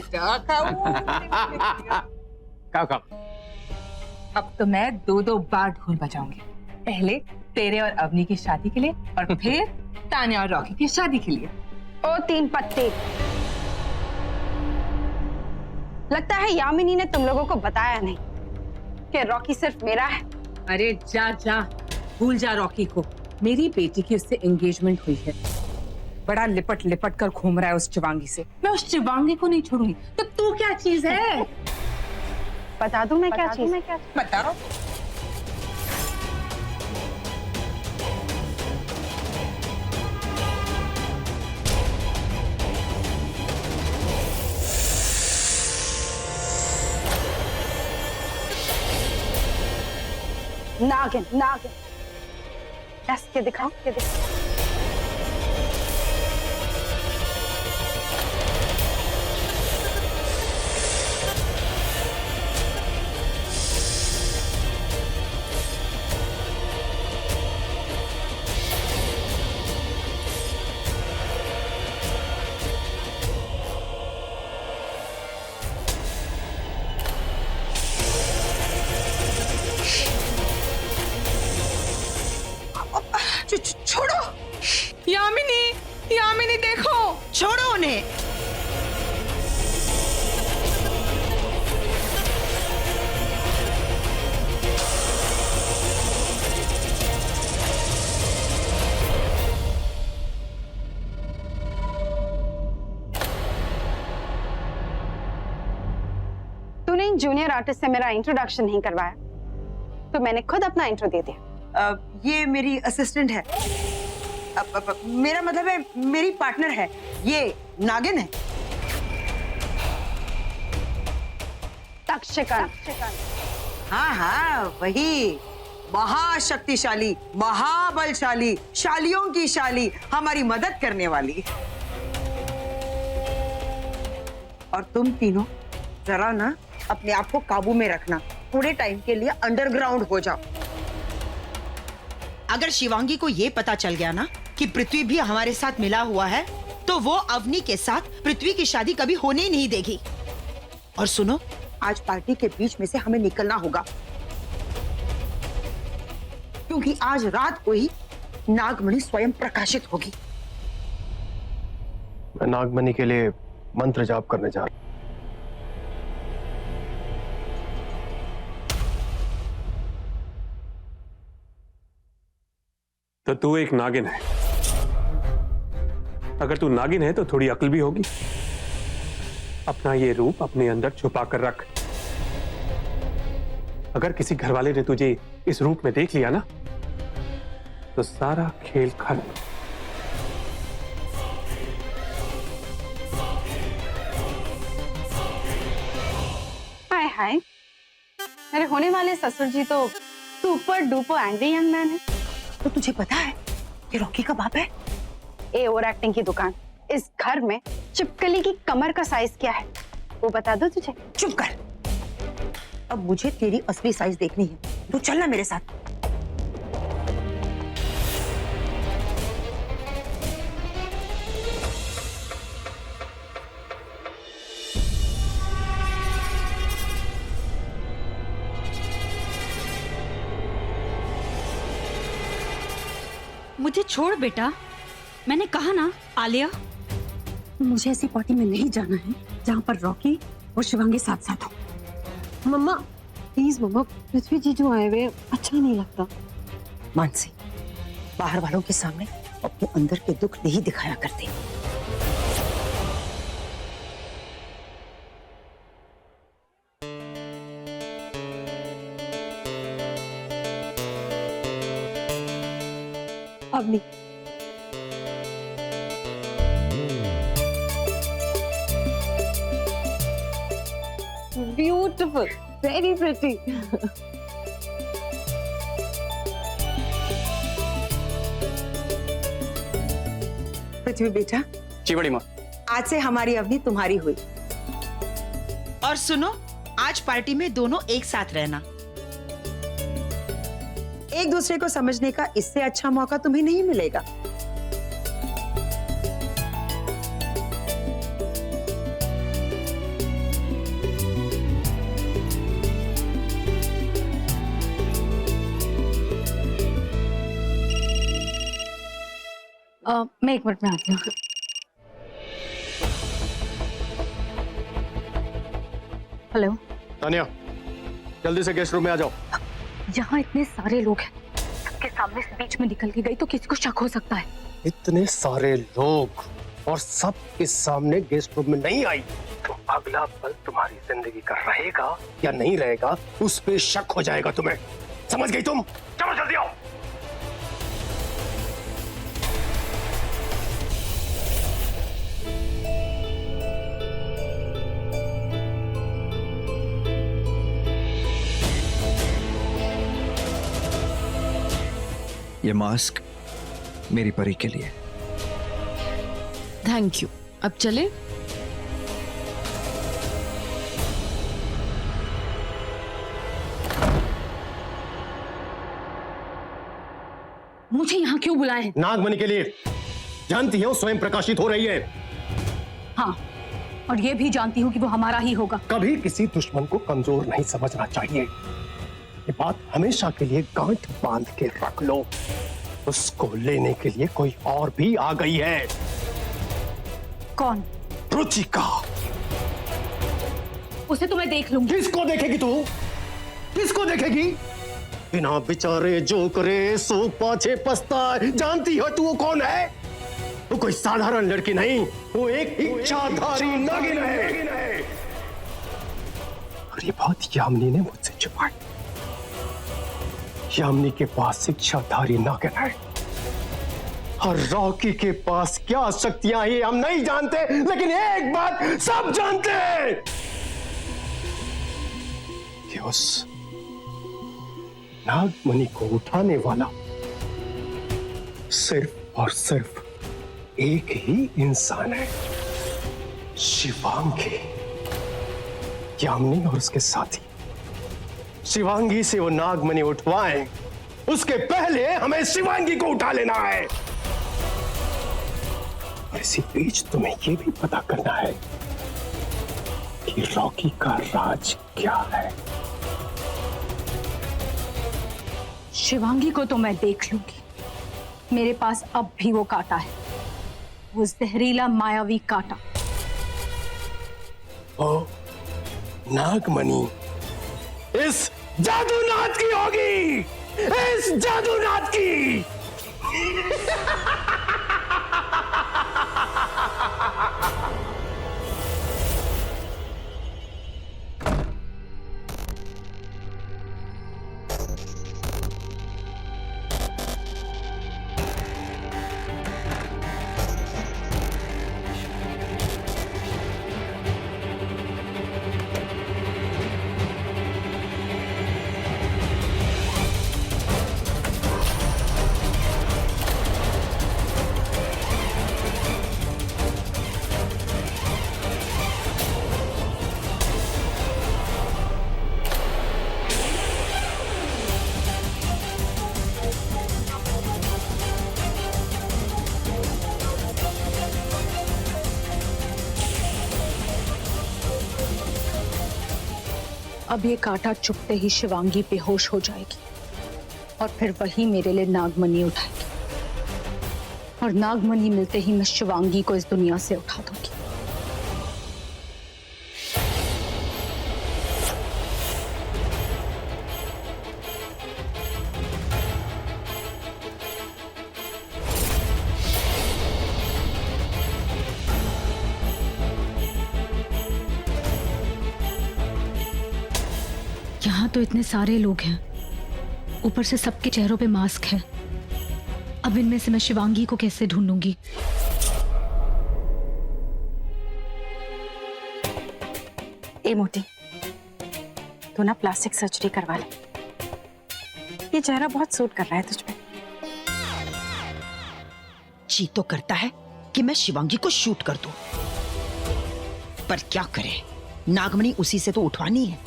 बेटा खाओ। खाओ खाओ। अब तो मैं 2-2 बार ढोल बजाऊंगी। पहले तेरे और अवनी की शादी के लिए और फिर तान्या और रॉकी की शादी के लिए। ओ तीन पत्ती, लगता है यामिनी ने तुम लोगों को बताया नहीं कि रॉकी सिर्फ मेरा है। अरे जा जा, भूल जा रॉकी को। मेरी बेटी की उससे एंगेजमेंट हुई है। बड़ा लिपट लिपट कर घूम रहा है उस चिवांगी से। मैं उस चिवांगी को नहीं छोड़ूंगी। तो तू क्या चीज है? बता दूं मैं क्या चीज? बताओ। नागिन, नागिन, डस के दिखाओ, के दिखाओ। छोड़ो यामिनी, यामिनी देखो, छोड़ो उन्हें। तूने इन जूनियर आर्टिस्ट से मेरा इंट्रोडक्शन नहीं करवाया, तो मैंने खुद अपना इंट्रो दे दिया। ये मेरी असिस्टेंट है। मेरा मतलब है मेरी पार्टनर है। ये नागिन है। तक्षकन। हाँ हाँ वही, महाशक्तिशाली, महाबलशाली, शालियों की शाली, हमारी मदद करने वाली। और तुम तीनों जरा ना अपने आप को काबू में रखना। थोड़े टाइम के लिए अंडरग्राउंड हो जाओ। अगर शिवांगी को ये पता चल गया ना कि पृथ्वी भी हमारे साथ मिला हुआ है, तो वो अवनी के साथ पृथ्वी की शादी कभी होने ही नहीं देगी। और सुनो, आज पार्टी के बीच में से हमें निकलना होगा, क्योंकि आज रात को ही नागमणि स्वयं प्रकाशित होगी। मैं नागमणि के लिए मंत्र जाप करने जा रहा हूं। तो तू एक नागिन है। अगर तू नागिन है तो थोड़ी अक्ल भी होगी। अपना ये रूप अपने अंदर छुपा कर रख। अगर किसी घरवाले ने तुझे इस रूप में देख लिया ना, तो सारा खेल खत्म। हाय हाय, मेरे होने वाले ससुर जी तो super duper angry young man है। तो तुझे पता है ये रॉकी का बाप है? ए ओवर एक्टिंग की दुकान। इस घर में चिपकली की कमर का साइज क्या है वो बता दो तुझे। चुप कर। अब मुझे तेरी असली साइज देखनी है। तू चलना मेरे साथ। मुझे छोड़ बेटा, मैंने कहा ना। आलिया, मुझे ऐसी पार्टी में नहीं जाना है जहाँ पर रॉकी और शिवांगी साथ साथ हो। मम्मा प्लीज मम्मा, पृथ्वी जी जो आए हुए अच्छा नहीं लगता। मानसी, बाहर वालों के सामने अपने अंदर के दुख नहीं दिखाया करते। अब नहीं। Beautiful, very pretty. पृथ्वी बेटा। जी बड़ी माँ। आज से हमारी अवनी तुम्हारी हुई। और सुनो, आज पार्टी में दोनों एक साथ रहना। एक दूसरे को समझने का इससे अच्छा मौका तुम्हें नहीं मिलेगा। मैं 1 मिनट में आती हूँ। हेलो, तानिया, जल्दी से गेस्ट रूम में आ जाओ। यहाँ इतने सारे लोग हैं, सबके सामने से बीच में निकल के गई तो किसी को शक हो सकता है। इतने सारे लोग और सब के सामने गेस्ट रूम में नहीं आई तो अगला पल तुम्हारी जिंदगी का रहेगा या नहीं रहेगा उस पे शक हो जाएगा तुम्हें। समझ गई तुम? चलो जल्दी आओ। ये मास्क मेरी परी के लिए। Thank you. अब चले? मुझे यहाँ क्यों बुलाए हैं? नागमणि के लिए। जानती हो स्वयं प्रकाशित हो रही है। हाँ, और ये भी जानती हूँ कि वो हमारा ही होगा। कभी किसी दुश्मन को कमजोर नहीं समझना चाहिए। ये बात हमेशा के लिए गांठ बांध के रख लो। उसको लेने के लिए कोई और भी आ गई है। कौन? रुचिका। उसे तो मैं देख लूंगी। किसको देखेगी तू? किसको देखेगी? बिना बिचारे जो करे सो पाछे पछताए। जानती हो तू वो कौन है? वो कोई साधारण लड़की नहीं, वो एक इच्छाधारी नागिन है। और ये बात यामिनी ने मुझसे छुपाई। यामिनी के पास इच्छाधारी नागिन है और रॉकी के पास क्या शक्तियां हैं हम नहीं जानते, लेकिन एक बात सब जानते हैं कि उस नागमणि को उठाने वाला सिर्फ और सिर्फ एक ही इंसान है, शिवांगी। यामिनी और उसके साथी शिवांगी से वो नागमणि उठवाएं, उसके पहले हमें शिवांगी को उठा लेना है। और इसी बीच तुम्हें यह भी पता करना है कि रॉकी का राज क्या है। शिवांगी को तो मैं देख लूंगी। मेरे पास अब भी वो कांटा है, वो जहरीला मायावी कांटा। ओ नागमणि इस जादूनाथ की होगी, इस जादूनाथ की। अब ये कांटा चुपते ही शिवांगी बेहोश हो जाएगी और फिर वही मेरे लिए नागमणि उठाएगी, और नागमणि मिलते ही मैं शिवांगी को इस दुनिया से उठा दूंगी। यहाँ तो इतने सारे लोग हैं, ऊपर से सबके चेहरों पे मास्क है। अब इनमें से मैं शिवांगी को कैसे ढूंढूंगी? ए मोटी, तू ना प्लास्टिक सर्जरी करवा ले। ये चेहरा बहुत सूट कर रहा है तुझ पे। जी तो करता है कि मैं शिवांगी को शूट कर दूं, पर क्या करें, नागमणि उसी से तो उठवानी है।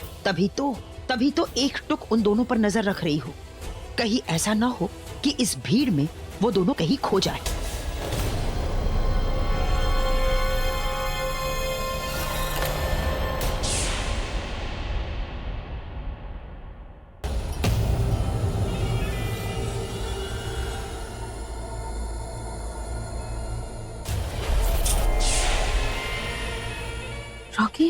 तभी तो एक टुक उन दोनों पर नजर रख रही हूँ। कहीं ऐसा ना हो कि इस भीड़ में वो दोनों कहीं खो जाए। रॉकी,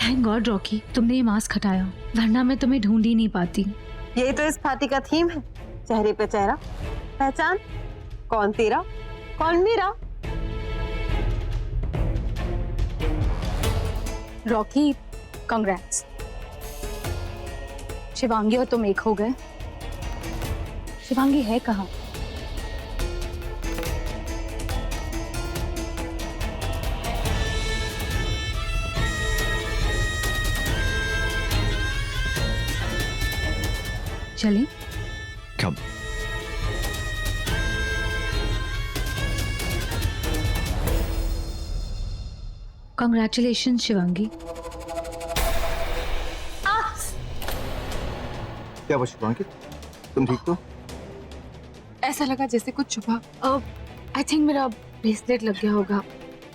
थैंक गॉड रॉकी, तुमने ये मास्क हटाया, वरना मैं तुम्हें ढूंढ ही नहीं पाती। यही तो इस पार्टी का थीम है, चेहरे पे चेहरा, पहचान, कौन तेरा कौन मेरा। Rocky, congrats. शिवांगी और तुम एक हो गए। शिवांगी है कहाँ? चलें? कम। कॉन्ग्रेचुलेशन शिवांगी। क्या हुआ शिवांगी, तुम ठीक तो? ऐसा लगा जैसे कुछ छुपा। आई थिंक मेरा ब्रेसलेट लग गया होगा।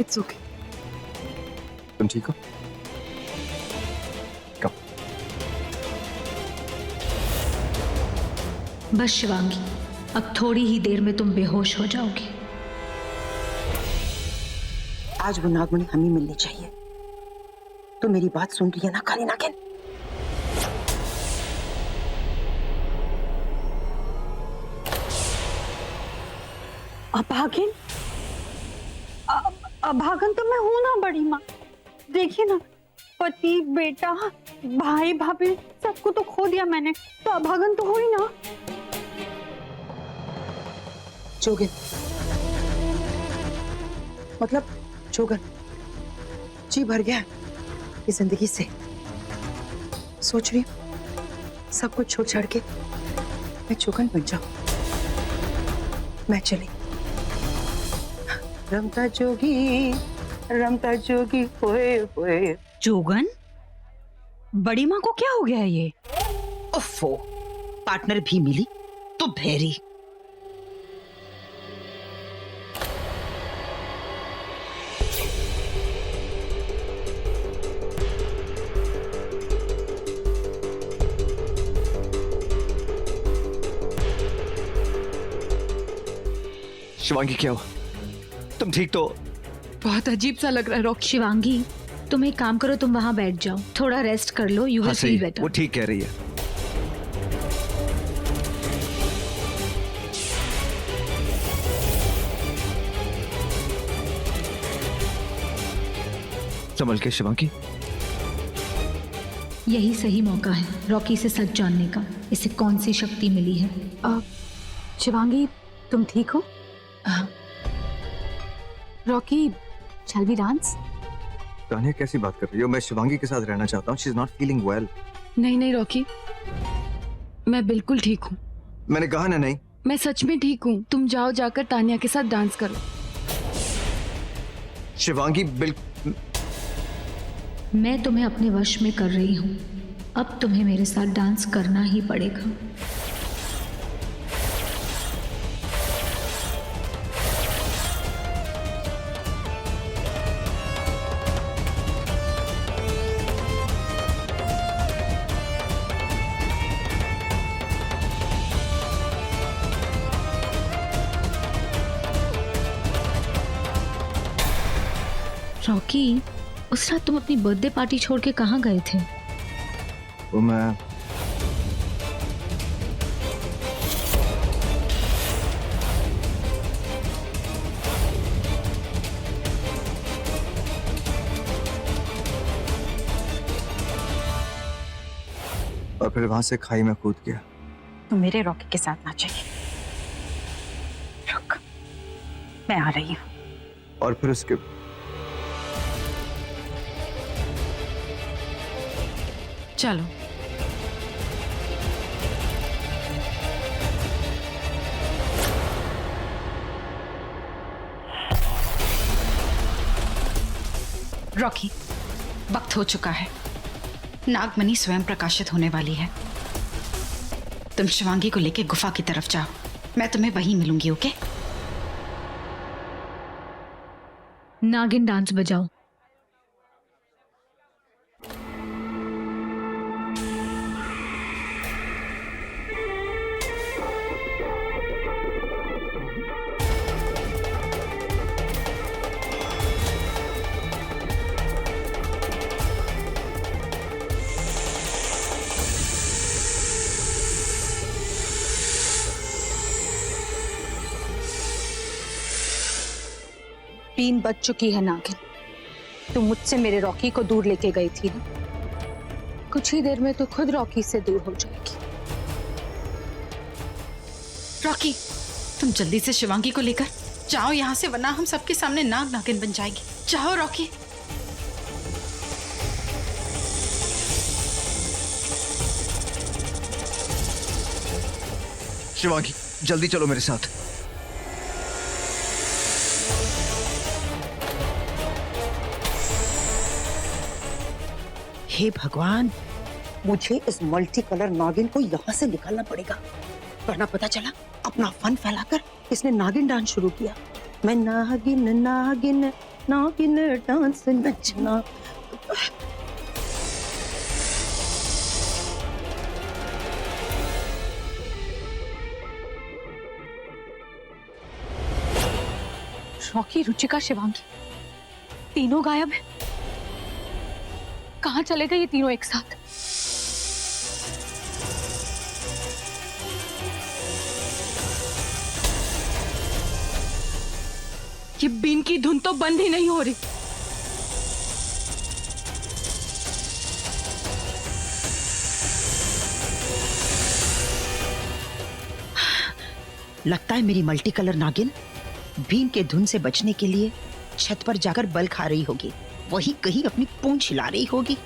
It's okay. तुम ठीक हो? कम। बस शिवांगी, अब थोड़ी ही देर में तुम बेहोश हो जाओगी। आज वो नागमणि हमें मिलनी चाहिए। तो मेरी बात सुन रही है ना काली नागिन? अभागिन? अभागन तो मैं हूं ना बड़ी माँ। देखिए ना, पति, बेटा, भाई, भाभी सबको तो खो दिया मैंने, तो अभागन तो हो ही ना। जोगिन, मतलब जोगन, जी भर गया इस जिंदगी से। सोच रही हूँ सब कुछ छोड़ छाड़ के मैं जोगन बन जाऊं। मैं चली। रमता जोगी होए होए। जोगन, बड़ी माँ को क्या हो गया ये? उफ़ो, पार्टनर भी मिली तो भेरी। शिवांगी क्या हुआ, तुम ठीक तो? बहुत अजीब सा लग रहा है रॉकी। शिवांगी, तुम एक काम करो, तुम वहां बैठ जाओ, थोड़ा रेस्ट कर लो, यू विल फील बेटर। वो ठीक कह रही है। संभल के शिवांगी। यही सही मौका है रॉकी से सच जानने का, इसे कौन सी शक्ति मिली है। शिवांगी, तुम ठीक हो? Rocky, shall we dance? Tania कैसी बात कर रही हो? मैं शिवांगी के साथ रहना चाहता हूँ। She is not feeling well. नहीं नहीं रॉकी, मैं बिल्कुल ठीक हूँ। मैंने कहा ना नहीं। मैं सच में ठीक हूँ। तुम जाओ, जाकर तानिया के साथ डांस करो। शिवांगी बिल्कुल। मैं तुम्हें अपने वश में कर रही हूँ, अब तुम्हें मेरे साथ डांस करना ही पड़ेगा। रॉकी, उस रात तुम अपनी बर्थडे पार्टी छोड़ के कहाँ गए थे? वो मैं और फिर वहां से खाई में कूद गया। तो मेरे रॉकी के साथ ना चाहिए। रुक, मैं आ रही हूँ। और फिर उसके चलो। रॉकी, वक्त हो चुका है। नागमणि स्वयं प्रकाशित होने वाली है। तुम शिवांगी को लेकर गुफा की तरफ जाओ, मैं तुम्हें वहीं मिलूंगी। ओके? नागिन डांस बजाओ। बीन बच चुकी है नागिन। तुम मुझसे मेरे रॉकी को दूर लेके गई थी ना, कुछ ही देर में तो खुद रॉकी से दूर हो जाएगी। रॉकी, तुम जल्दी से शिवांगी को लेकर जाओ यहाँ से, वरना हम सबके सामने नाग नागिन बन जाएगी। जाओ रॉकी। शिवांगी, जल्दी चलो मेरे साथ। हे भगवान, मुझे इस मल्टी कलर नागिन को यहाँ से निकालना पड़ेगा, वरना पता चला अपना फन फैलाकर इसने नागिन डांस शुरू किया। मैं नागिन नागिन नागिन डांस नचना। रॉकी, रुचिका, शिवांगी तीनों गायब है। कहाँ चले गए ये तीनों एक साथ? ये बीन की धुन तो बंद ही नहीं हो रही। लगता है मेरी मल्टी कलर नागिन भीम के धुन से बचने के लिए छत पर जाकर बल खा रही होगी, वही कहीं अपनी पूंछ हिला रही होगी।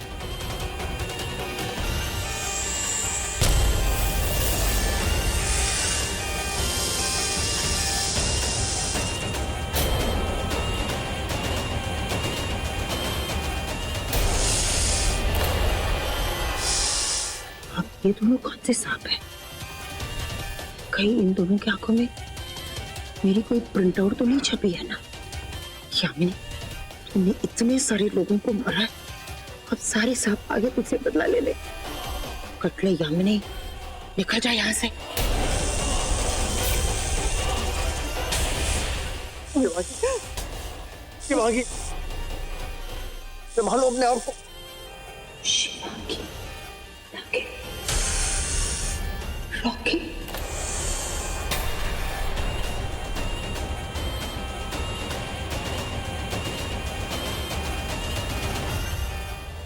अब ये दोनों कौन से सांप हैं? कहीं इन दोनों की आंखों में मेरी कोई प्रिंट आउट तो नहीं छपी है ना? यामिनी, तुमने इतने सारे लोगों को मारा है, अब सारे सांप आगे तुझसे बदला ले ले। कट ले यामिनी, निकल जा यहाँ से। शिवांगी, संभालो अपने आप को। शिवांगी, रॉकी,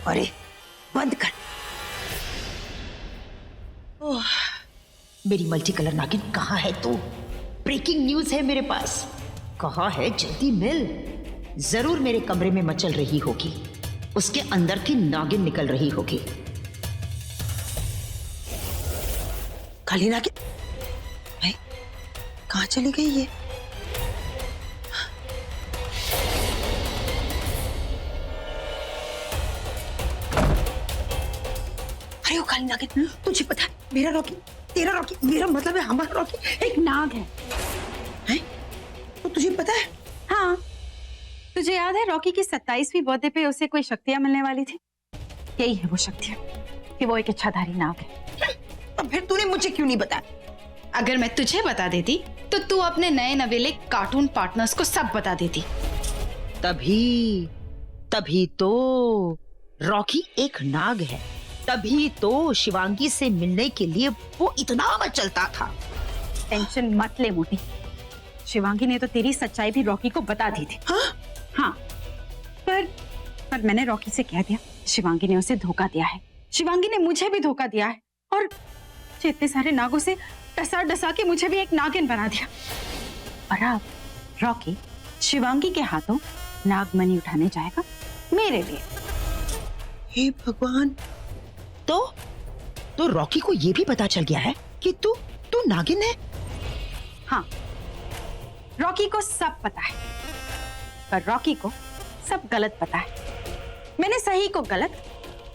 अरे बंद कर। ओह, मेरी मल्टी कलर नागिन कहाँ है तू? ब्रेकिंग न्यूज है मेरे पास। कहाँ है? जल्दी मिल। जरूर मेरे कमरे में मचल रही होगी, उसके अंदर की नागिन निकल रही होगी। काली नागिन, भाई कहाँ चली गई ये? अरे वो काली नागिन, तुझे पता है मेरा रॉकी, तेरा रॉकी, मेरा मतलब है हमारा रॉकी एक नाग है, हैं? तो तुझे पता है? हाँ, तुझे याद है रॉकी की 27वीं बर्थडे पे उसे कोई शक्तियां मिलने वाली थी? यही है वो शक्तियां, कि वो एक इच्छाधारी नाग है। अब फिर तूने मुझे क्यों नहीं बताया? अगर मैं तुझे बता देती तो तू अपने नए नवेले कार्टून पार्टनर्स को सब बता देती। तभी तो रॉकी एक नाग है, तभी तो शिवांगी से मिलने के लिए वो इतना मचलता था। टेंशन मत ले मोटी, शिवांगी ने तो तेरी सच्चाई भी रॉकी को बता दी थी। हाँ, पर मैंने रॉकी से कह दिया शिवांगी ने उसे धोखा दिया है, शिवांगी ने मुझे भी धोखा दिया है, और इतने सारे नागों से डसा डसा के मुझे भी एक नागिन बना दिया। और अब रॉकी शिवांगी के हाथों नागमणि उठाने जाएगा मेरे लिए। हे भगवान, तो रॉकी को ये भी पता चल गया है कि तू नागिन है? हाँ, रॉकी को सब पता है, पर रॉकी को सब गलत पता है। मैंने सही को गलत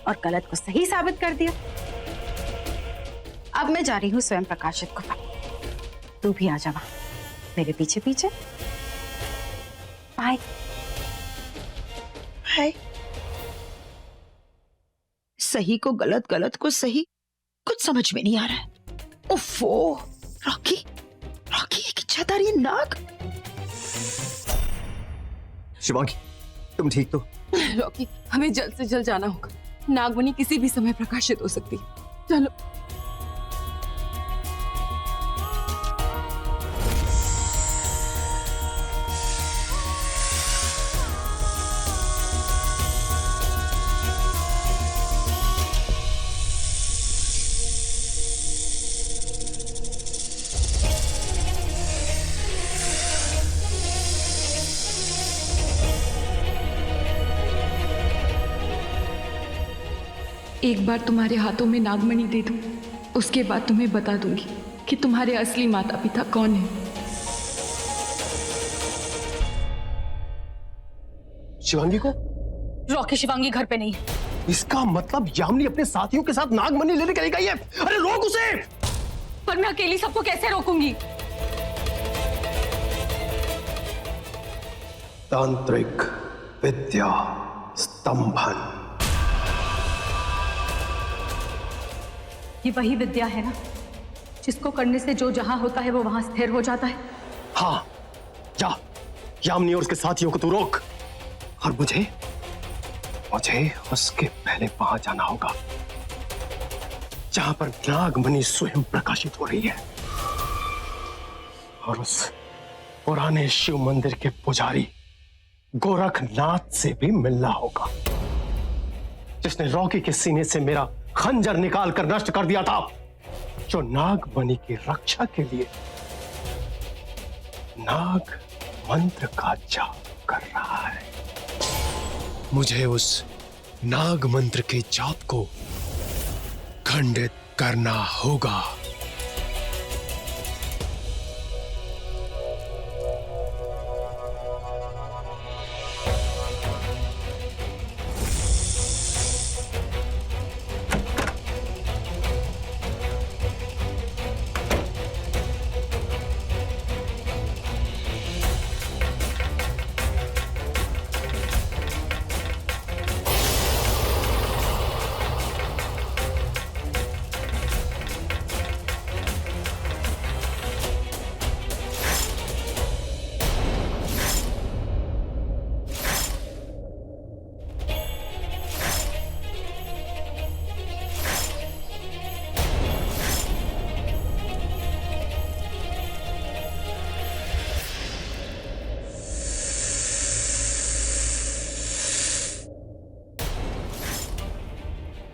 और गलत को सही साबित कर दिया। अब मैं जा रही हूँ स्वयं प्रकाशित गुफा, तू भी आ जावा मेरे पीछे पीछे। बाय। है सही को गलत, गलत को सही, कुछ समझ में नहीं आ रहा है। उफ़ो, रॉकी एक इच्छाधारी नाग। शिवांगी, तुम ठीक तो? रॉकी, हमें जल्द से जल्द जाना होगा, नागमणि किसी भी समय प्रकाशित हो सकती है। चलो। एक बार तुम्हारे हाथों में नागमणि दे दूं, उसके बाद तुम्हें बता दूंगी कि तुम्हारे असली माता पिता कौन है। शिवांगी को? रॉकी शिवांगी घर पे नहीं है। इसका मतलब यामिनी अपने साथियों के साथ नागमणि लेने के लिए गई है। अरे रोक उसे। पर मैं अकेली सबको कैसे रोकूंगी? तांत्रिक विद्या स्तंभन। ये वही विद्या है ना जिसको करने से जो जहां होता है वो वहां स्थिर हो जाता है। हाँ, जा यामिनी और उसके साथियों को तू रोक, और मुझे उसके पहले वहां जाना होगा जहां पर नागमणि स्वयं प्रकाशित हो रही है, और उस पुराने शिव मंदिर के पुजारी गोरखनाथ से भी मिलना होगा, जिसने रॉकी के सीने से मेरा खंजर निकाल कर नष्ट कर दिया था, जो नागमणि की रक्षा के लिए नाग मंत्र का जाप कर रहा है। मुझे उस नाग मंत्र के जाप को खंडित करना होगा।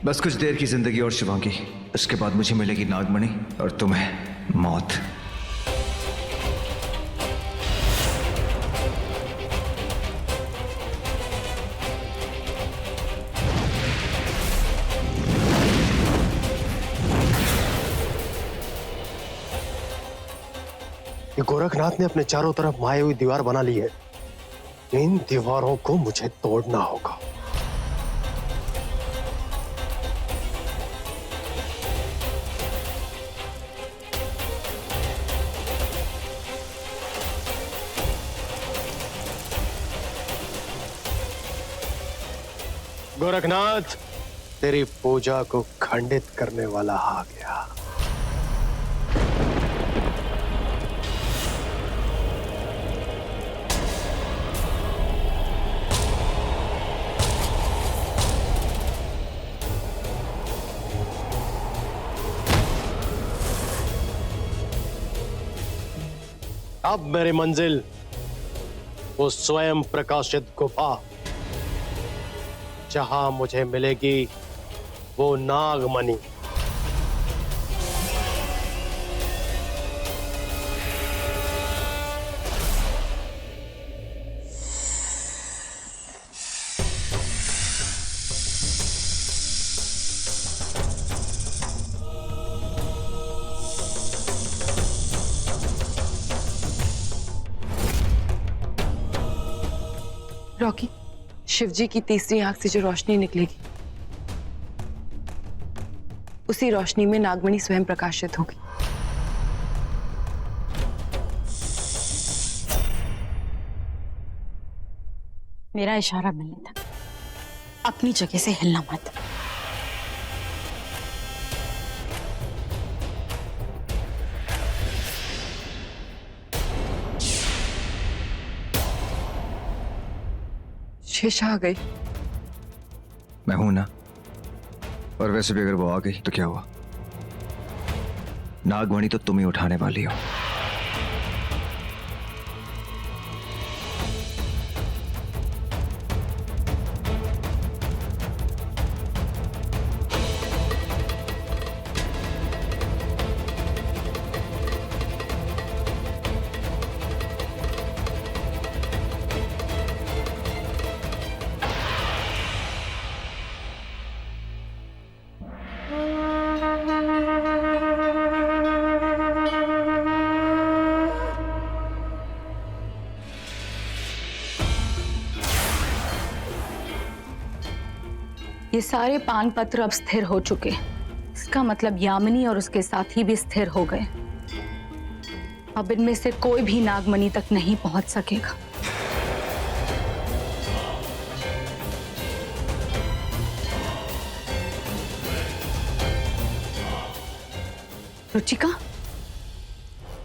बस कुछ देर की जिंदगी और शिवांगी, इसके बाद मुझे मिलेगी नागमणि और तुम्हें मौत। ये गोरखनाथ ने अपने चारों तरफ माये हुई दीवार बना ली है। इन दीवारों को मुझे तोड़ना होगा। गोरखनाथ, तेरी पूजा को खंडित करने वाला आ गया। अब मेरी मंजिल वो स्वयं प्रकाशित गुफा, जहां मुझे मिलेगी वो नागमणि। रॉकी, शिवजी की तीसरी आंख से जो रोशनी निकलेगी, उसी रोशनी में नागमणि स्वयं प्रकाशित होगी। मेरा इशारा मिलने था, अपनी जगह से हिलना मत। शेषा आ गई। मैं हूं ना, और वैसे भी अगर वो आ गई तो क्या हुआ? नागमणि तो तुम ही उठाने वाली हो। ये सारे पान पत्र अब स्थिर हो चुके हैं। इसका मतलब यामिनी और उसके साथी भी स्थिर हो गए। अब इनमें से कोई भी नागमणि तक नहीं पहुंच सकेगा। रुचिका,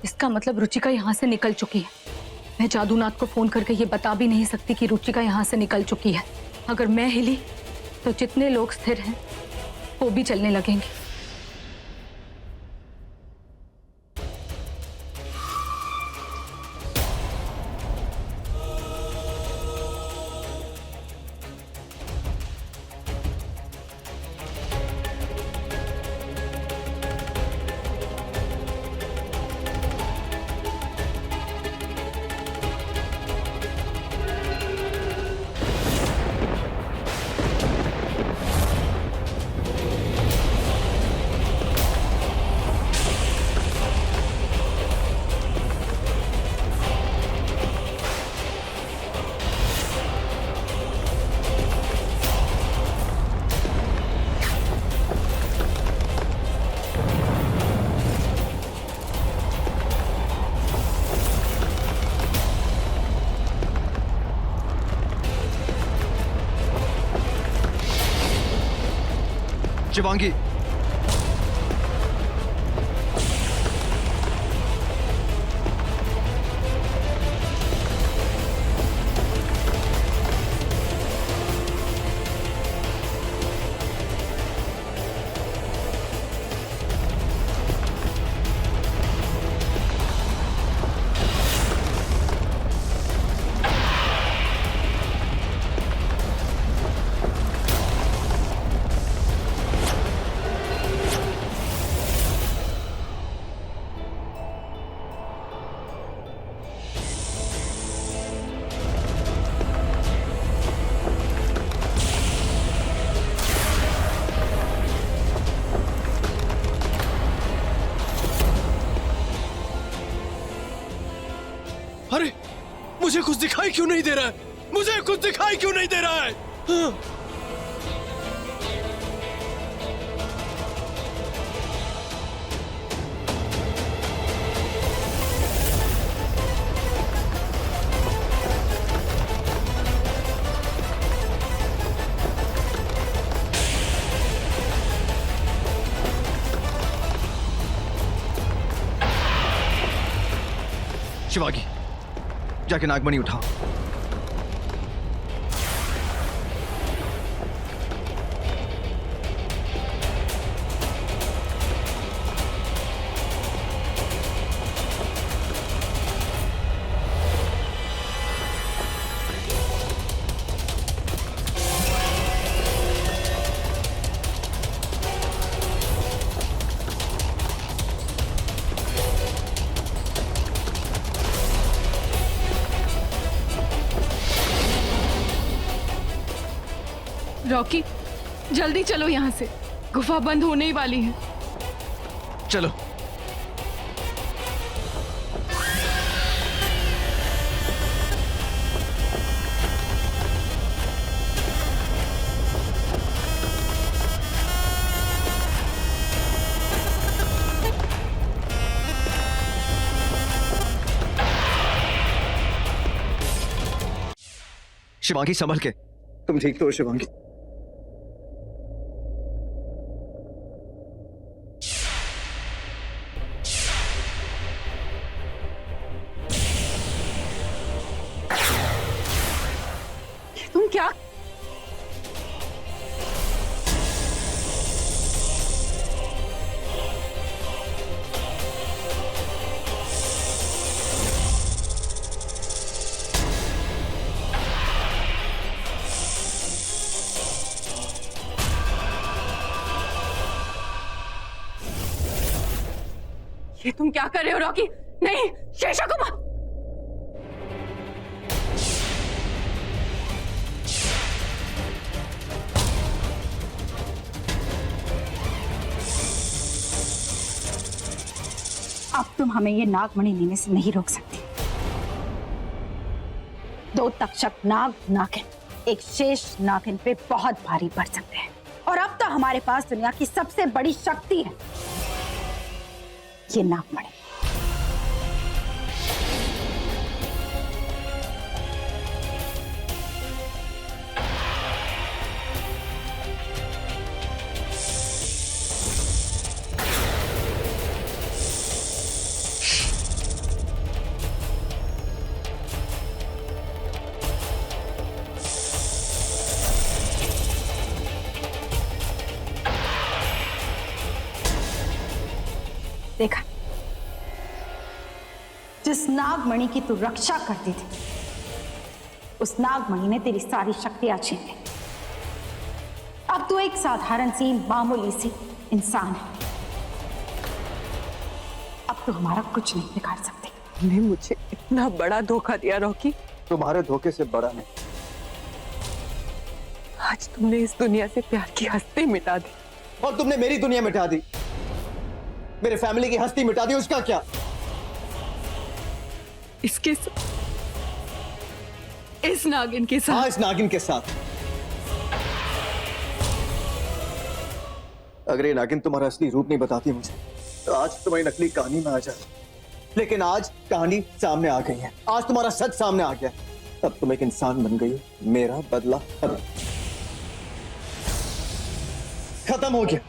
इसका मतलब रुचिका यहां से निकल चुकी है। मैं जादूनाथ को फोन करके ये बता भी नहीं सकती कि रुचिका यहां से निकल चुकी है। अगर मैं हिली तो जितने लोग स्थिर हैं वो भी चलने लगेंगे। शिवांगी, अरे मुझे कुछ दिखाई क्यों नहीं दे रहा है? मुझे कुछ दिखाई क्यों नहीं दे रहा है? हाँ। शिवांगी, जाके नागमणि उठाओ। रॉकी, जल्दी चलो यहाँ से, गुफा बंद होने ही वाली है। चलो। शिवांगी, संभल के। तुम ठीक तो हो शिवांगी? तुम क्या? ये तुम क्या कर रहे हो रॉकी? नहीं, शेषा को मत। अब तुम हमें ये नागमणि लेने से नहीं रोक सकती। 2 तक्षक नाग नागिन एक शेष नागिन पे बहुत भारी पड़ सकते हैं। और अब तो हमारे पास दुनिया की सबसे बड़ी शक्ति है, ये नागमणि। देखा, जिस नागमणि की तू रक्षा करती थी, उस नागमणि ने तेरी सारी शक्तियां छीन ली। अब तू एक साधारण सी मामूली सी इंसान है। अब तू हमारा कुछ नहीं बिगाड़ सकती। तुमने मुझे इतना बड़ा धोखा दिया रॉकी। तुम्हारे धोखे से बड़ा नहीं। आज तुमने इस दुनिया से प्यार की हस्ती मिटा दी। और तुमने मेरी दुनिया मिटा दी, मेरे फैमिली की हस्ती मिटा दी। उसका क्या? इसके साथ, इस नागिन के साथ। हाँ, इस नागिन के साथ। अगर ये नागिन तुम्हारा असली रूप नहीं बताती मुझे, तो आज तुम्हारी नकली कहानी में आ जाए। लेकिन आज कहानी सामने आ गई है, आज तुम्हारा सच सामने आ गया। अब तुम एक इंसान बन गई हो। मेरा बदला खत्म हो गया।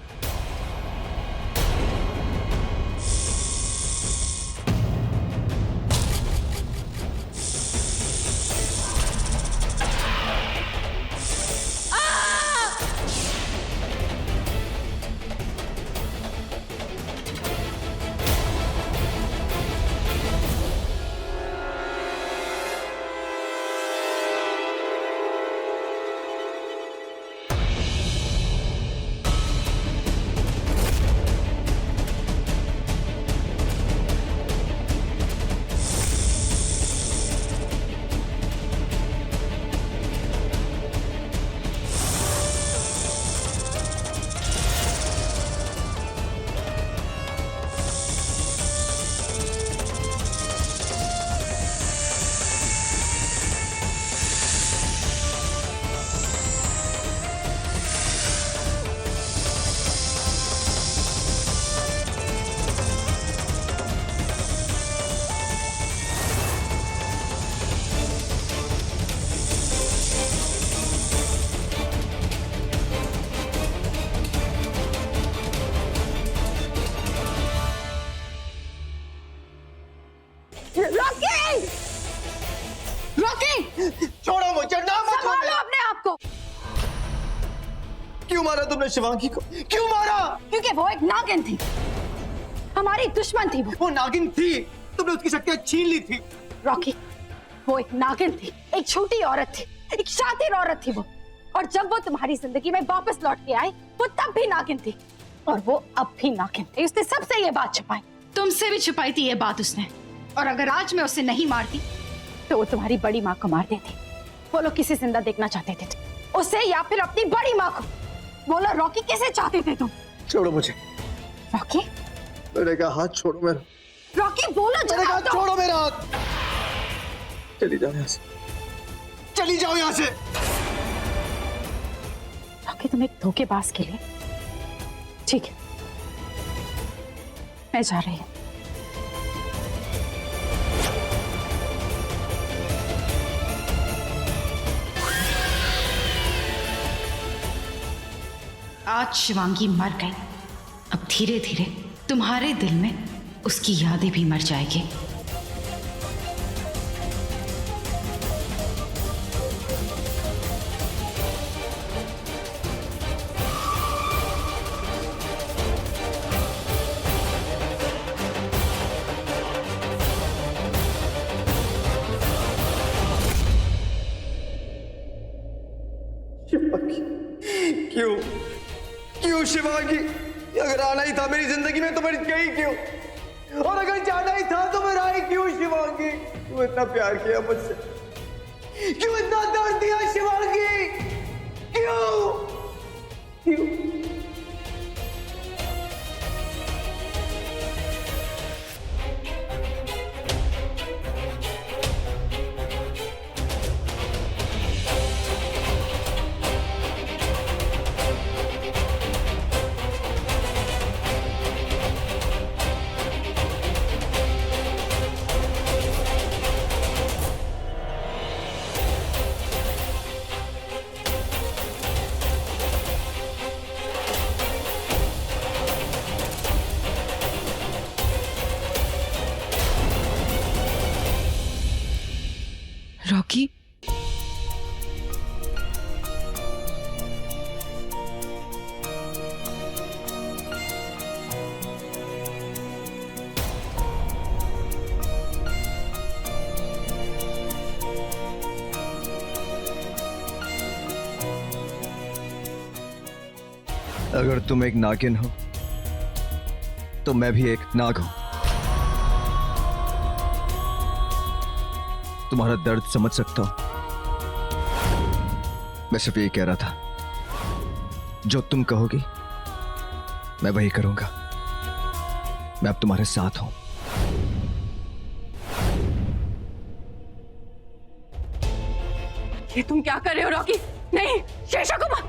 छोड़ो मुझे, ना मत संभालो अपने आप को। क्यों मारा तुमने शिवांगी को? क्यों मारा? क्योंकि वो एक नागिन थी, हमारी दुश्मन थी। वो नागिन थी, तुमने उसकी शक्तियां छीन ली थी। रॉकी, वो एक नागिन थी, एक छोटी औरत थी, एक शातिर औरत थी वो। और जब वो तुम्हारी जिंदगी में वापस लौट के आई, वो तब भी नागिन थी, और वो अब भी नागिन थी। उसने सबसे ये बात छुपाई। तुमसे भी छुपाई थी ये बात उसने। और अगर आज मैं उसे नहीं मारती, तो वो तुम्हारी बड़ी माँ को मार देती। वो लोग किसे जिंदा देखना चाहते थे, उसे या फिर अपनी बड़ी माँ को? बोलो रॉकी, किसे चाहते थे तुम? छोड़ो मुझे। रॉकी, मेरे का हाथ छोड़ो मेरा। रॉकी बोलो, मेरे का हाथ छोड़ो मेरा हाथ। चली जाओ यहाँ से, चली जाओ यहाँ से। रॉकी, तुम एक धोखेबाज के लिए, ठीक है, मैं जा रही हूँ। आज शिवांगी मर गई, अब धीरे धीरे तुम्हारे दिल में उसकी यादें भी मर जाएगी। क्यों क्यों शिवांगी? अगर आना ही था मेरी जिंदगी में तो मैं गई क्यों? और अगर जाना ही था तो मैं आई क्यों? शिवांगी, क्यों इतना प्यार किया मुझसे? क्यों इतना दर्द दिया शिवांगी? क्यों क्यों? रॉकी, अगर तुम एक नागिन हो तो मैं भी एक नाग हूं। तुम्हारा दर्द समझ सकता हूं। मैं सिर्फ यही कह रहा था, जो तुम कहोगी मैं वही करूंगा। मैं अब तुम्हारे साथ हूं। ये तुम क्या कर रहे हो रॉकी? नहीं, शेषा को मत।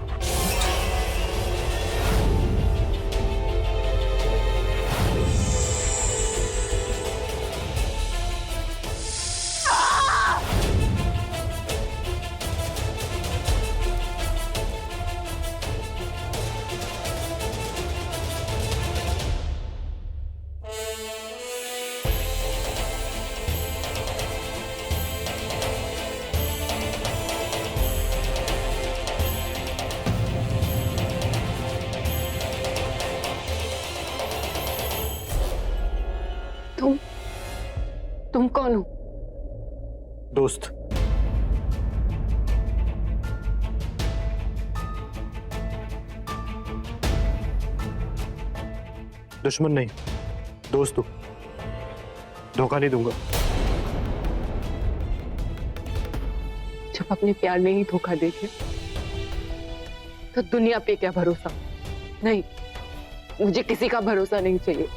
तुम कौन हो? दोस्त। दुश्मन नहीं, दोस्त हूं। धोखा नहीं दूंगा। जब अपने प्यार में ही धोखा देते तो दुनिया पे क्या भरोसा? नहीं, मुझे किसी का भरोसा नहीं चाहिए।